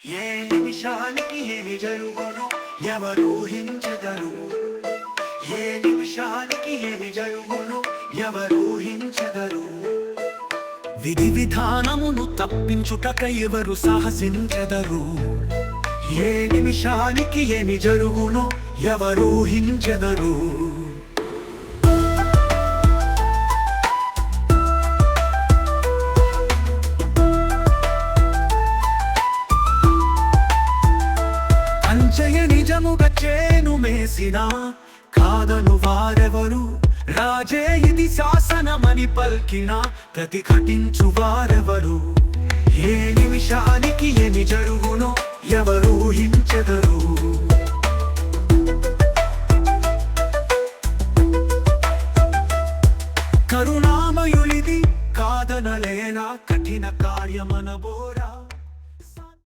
ఏ నిమిషానికి ఏమి జరుగును ఎవరు ఊహించగరు. ఏ నిమిషానికి ఏమి జరుగును ఎవరు ఊహించగరు. విధి విధానమును తప్పించుటక ఎవరు సాహసించెదరు. ఏ నిమిషానికి ఏమి జరుగును ఎవరు ఊహించెదరు. అంచయ నిజముగా చేను మేసినా కాదను వారెవరు. రాజే ఇది శాసనమని పల్కినా ప్రతిఘటించు వారెవరు. ఏ నిమిషానికి ఏమి